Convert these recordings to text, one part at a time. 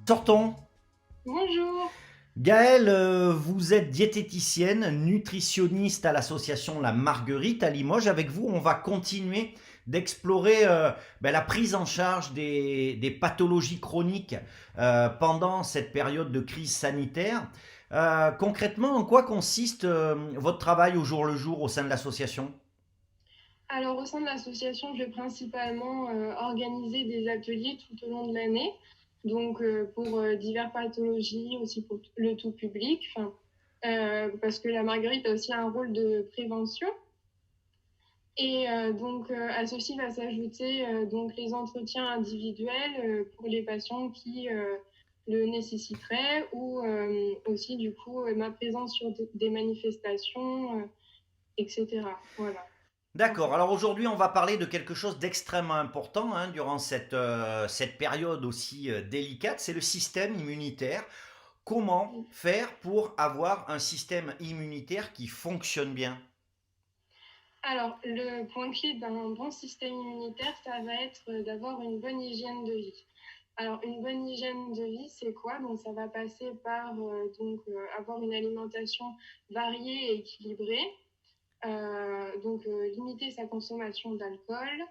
Sortons. Bonjour. Gaëlle, vous êtes diététicienne, nutritionniste à l'association La Marguerite à Limoges. Avec vous, on va continuer d'explorer la prise en charge des pathologies chroniques pendant cette période de crise sanitaire. Concrètement, en quoi consiste votre travail au jour le jour au sein de l'association? Alors, au sein de l'association, je vais principalement organiser des ateliers tout au long de l'année, donc pour diverses pathologies, aussi pour le tout public, parce que la Marguerite a aussi un rôle de prévention. Et donc, à ceci va s'ajouter donc les entretiens individuels pour les patients qui le nécessiteraient, ou aussi du coup ma présence sur des manifestations, etc. Voilà. En D'accord. fait. Alors aujourd'hui, on va parler de quelque chose d'extrêmement important hein, durant cette période aussi délicate, c'est le système immunitaire. Comment faire pour avoir un système immunitaire qui fonctionne bien? Alors, le point clé d'un bon système immunitaire, ça va être d'avoir une bonne hygiène de vie. Alors, une bonne hygiène de vie, c'est quoi? Donc, ça va passer par avoir une alimentation variée et équilibrée, limiter sa consommation d'alcool,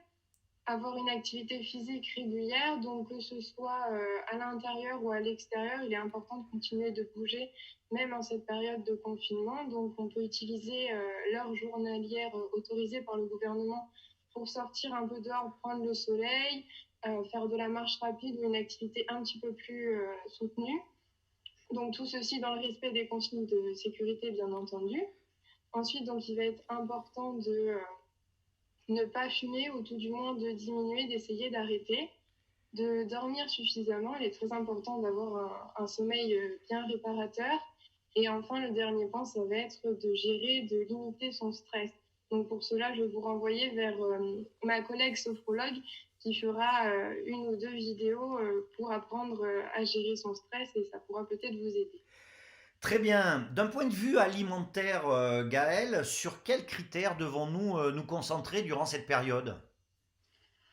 avoir une activité physique régulière, donc que ce soit à l'intérieur ou à l'extérieur, il est important de continuer de bouger, même en cette période de confinement. Donc on peut utiliser l'heure journalière autorisée par le gouvernement pour sortir un peu dehors, prendre le soleil, faire de la marche rapide ou une activité un petit peu plus soutenue. Donc tout ceci dans le respect des consignes de sécurité, bien entendu. Ensuite, donc, il va être important de ne pas fumer ou tout du moins de diminuer, d'essayer d'arrêter, de dormir suffisamment. Il est très important d'avoir un sommeil bien réparateur. Et enfin, le dernier point, ça va être de gérer, de limiter son stress. Donc pour cela, je vais vous renvoyer vers ma collègue sophrologue qui fera une ou deux vidéos pour apprendre à gérer son stress et ça pourra peut-être vous aider. Très bien. D'un point de vue alimentaire, Gaël, sur quels critères devons-nous nous concentrer durant cette période?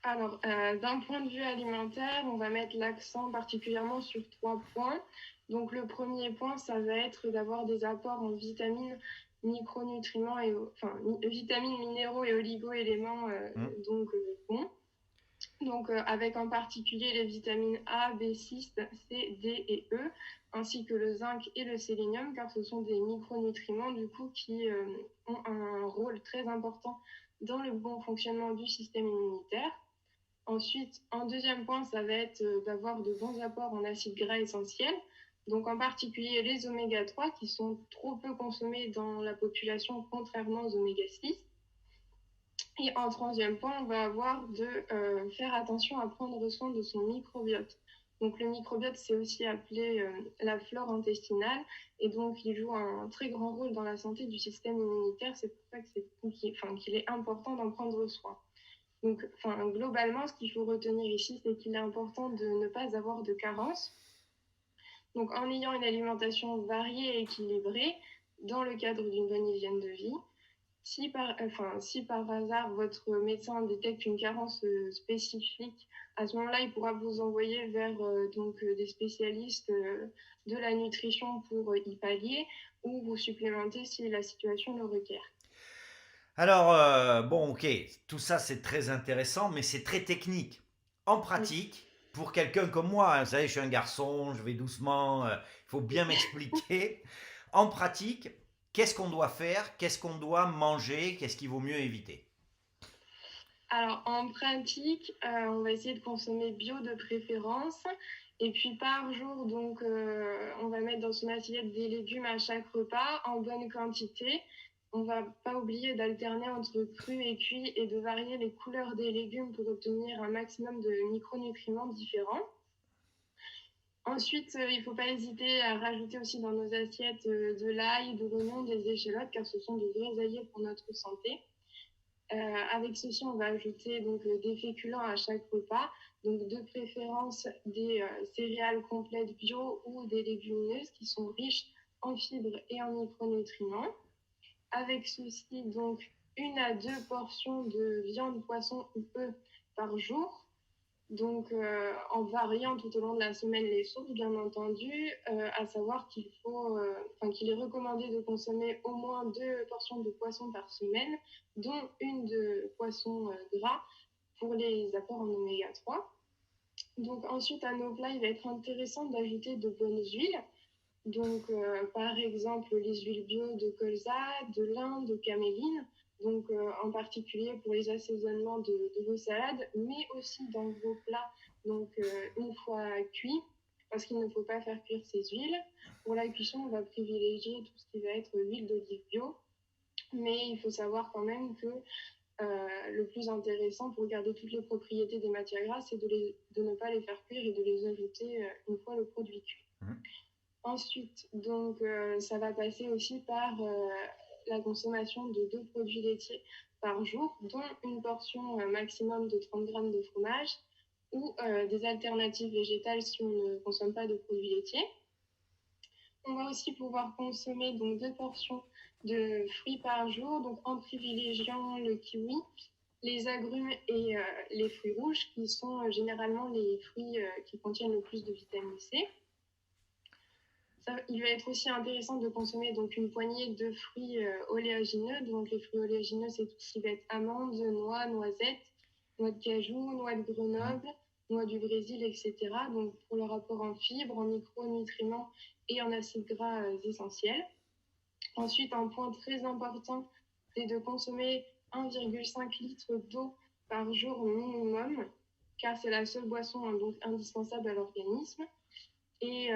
Alors, d'un point de vue alimentaire, on va mettre l'accent particulièrement sur trois points. Donc, le premier point, ça va être d'avoir des apports en vitamines, micronutriments vitamines, minéraux et oligo-éléments Hmm. bons. Donc, avec en particulier les vitamines A, B6, C, D et E, ainsi que le zinc et le sélénium, car ce sont des micronutriments du coup qui ont un rôle très important dans le bon fonctionnement du système immunitaire. Ensuite, en deuxième point, ça va être d'avoir de bons apports en acides gras essentiels, donc en particulier les oméga 3 qui sont trop peu consommés dans la population contrairement aux oméga 6. Et en troisième point, on va avoir de faire attention à prendre soin de son microbiote. Donc le microbiote, c'est aussi appelé la flore intestinale et donc il joue un très grand rôle dans la santé du système immunitaire. C'est pour ça que qu'il est important d'en prendre soin. Donc, globalement, ce qu'il faut retenir ici, c'est qu'il est important de ne pas avoir de carence. Donc, en ayant une alimentation variée et équilibrée, dans le cadre d'une bonne hygiène de vie, si par hasard votre médecin détecte une carence spécifique, à ce moment-là, il pourra vous envoyer vers des spécialistes de la nutrition pour y pallier ou vous supplémenter si la situation le requiert. Alors, bon, ok, tout ça c'est très intéressant, mais c'est très technique. En Oui. pratique, pour quelqu'un comme moi, hein, vous savez, je suis un garçon, je vais doucement, il faut bien m'expliquer. En pratique, qu'est-ce qu'on doit faire? Qu'est-ce qu'on doit manger? Qu'est-ce qu'il vaut mieux éviter? Alors, en pratique, on va essayer de consommer bio de préférence. Et puis par jour, donc, on va mettre dans son assiette des légumes à chaque repas en bonne quantité. On va pas oublier d'alterner entre cru et cuit et de varier les couleurs des légumes pour obtenir un maximum de micronutriments différents. Ensuite, il ne faut pas hésiter à rajouter aussi dans nos assiettes de l'ail, de l'oignon, des échalotes, car ce sont de vrais alliés pour notre santé. Avec ceci, on va ajouter donc des féculents à chaque repas, donc de préférence des céréales complètes bio ou des légumineuses qui sont riches en fibres et en micronutriments. Avec ceci, donc une à deux portions de viande, poisson ou œufs par jour. Donc, en variant tout au long de la semaine les sources, bien entendu, à savoir qu'il est recommandé de consommer au moins 2 portions de poisson par semaine, dont une de poisson gras pour les apports en oméga 3. Donc ensuite, à nos plats, il va être intéressant d'ajouter de bonnes huiles. Donc, par exemple, les huiles bio de colza, de lin, de caméline. Donc, en particulier pour les assaisonnements de vos salades, mais aussi dans vos plats, donc une fois cuits, parce qu'il ne faut pas faire cuire ces huiles. Pour la cuisson, on va privilégier tout ce qui va être huile d'olive bio, mais il faut savoir quand même que le plus intéressant pour garder toutes les propriétés des matières grasses, c'est de ne pas les faire cuire et de les ajouter une fois le produit cuit. Mhm. Ensuite, donc, ça va passer aussi par la consommation de 2 produits laitiers par jour, dont une portion maximum de 30 grammes de fromage ou des alternatives végétales si on ne consomme pas de produits laitiers. On va aussi pouvoir consommer donc 2 portions de fruits par jour, donc en privilégiant le kiwi, les agrumes et les fruits rouges, qui sont généralement les fruits qui contiennent le plus de vitamine C. Il va être aussi intéressant de consommer donc une poignée de fruits oléagineux. Donc les fruits oléagineux, c'est tout ce qui va être amandes, noix, noisettes, noix de cajou, noix de Grenoble, noix du Brésil, etc. Donc pour le rapport en fibres, en micronutriments et en acides gras essentiels. Ensuite, un point très important, c'est de consommer 1,5 litre d'eau par jour au minimum, car c'est la seule boisson donc indispensable à l'organisme. Et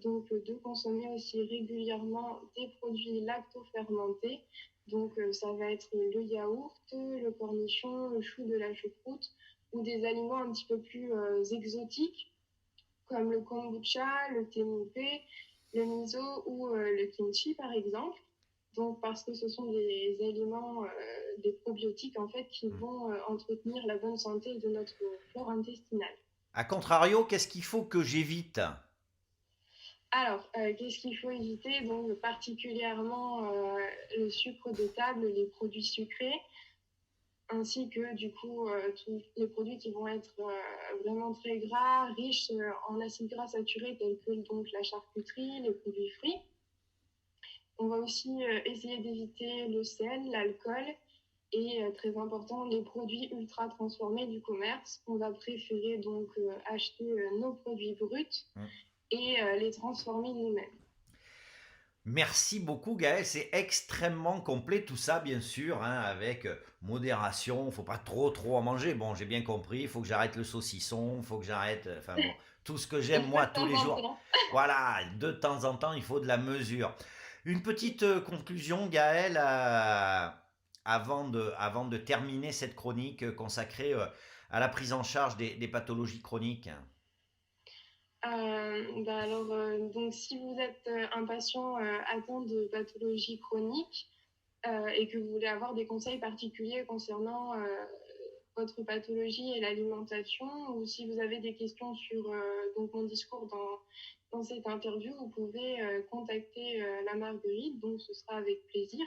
donc de consommer aussi régulièrement des produits lactofermentés. Donc ça va être le yaourt, le cornichon, le chou de la choucroute ou des aliments un petit peu plus exotiques comme le kombucha, le thé moupé, le miso ou le kimchi par exemple. Donc parce que ce sont des aliments, des probiotiques en fait qui vont entretenir la bonne santé de notre flore intestinale. A contrario, qu'est-ce qu'il faut que j'évite? Alors, qu'est-ce qu'il faut éviter? Donc, particulièrement le sucre de table, les produits sucrés, ainsi que du coup tous les produits qui vont être vraiment très gras, riches en acides gras saturés tels que donc la charcuterie, les produits frits. On va aussi essayer d'éviter le sel, l'alcool et très important, les produits ultra transformés du commerce. On va préférer donc acheter nos produits bruts et les transformer nous-mêmes. Merci beaucoup Gaël, c'est extrêmement complet tout ça bien sûr, hein, avec modération, faut pas trop en manger. Bon, j'ai bien compris, il faut que j'arrête le saucisson, il faut que j'arrête, enfin bon, tout ce que j'aime moi De tous temps les en jours. temps. Voilà, de temps en temps, il faut de la mesure. Une petite conclusion Gaël, avant de terminer cette chronique consacrée à la prise en charge des pathologies chroniques. Donc, si vous êtes un patient atteint de pathologie chronique et que vous voulez avoir des conseils particuliers concernant votre pathologie et l'alimentation, ou si vous avez des questions sur donc mon discours dans cette interview, vous pouvez contacter la Marguerite, donc ce sera avec plaisir.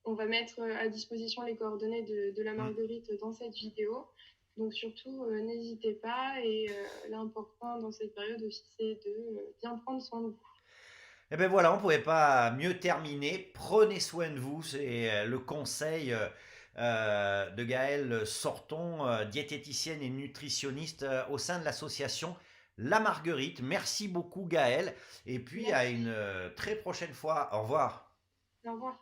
On va mettre à disposition les coordonnées de la Marguerite dans cette vidéo. Donc surtout, n'hésitez pas. Et l'important dans cette période aussi, c'est de bien prendre soin de vous. Et ben voilà, on ne pouvait pas mieux terminer. Prenez soin de vous, c'est le conseil de Gaëlle Sorton, diététicienne et nutritionniste au sein de l'association La Marguerite. Merci beaucoup Gaëlle, et puis à Merci. une très prochaine fois. Au revoir. Au revoir.